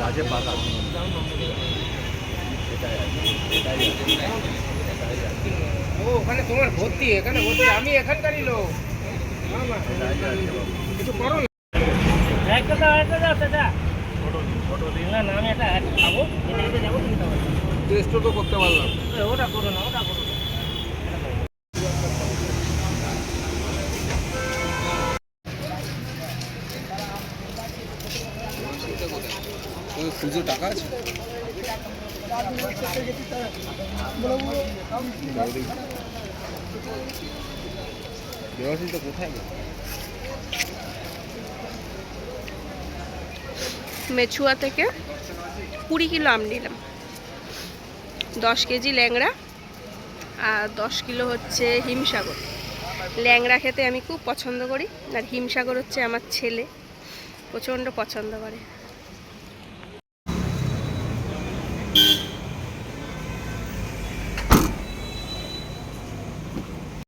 গাছে পাতা ও ওখানে তোমার ভর্তি, এখানে ভর্তি, আমি এখানকারই লোক। কিছু করো না। একটা দাও চাচা। না না, আমি একটা খাবো, এটা যাবো, তুমি খাবো। টেস্টও তো করতে পারলাম। ওটা করো না, ওটা করো না। পুজো টাকা আছে কোথায়? মেছুয়া থেকে 20 কিলো আম নিলাম, 10 কেজি ল্যাংড়া আর 10 কিলো হচ্ছে হিমসাগর। ল্যাংড়া খেতে আমি খুব পছন্দ করি, আর হিমসাগর হচ্ছে আমার ছেলে প্রচণ্ড পছন্দ করে।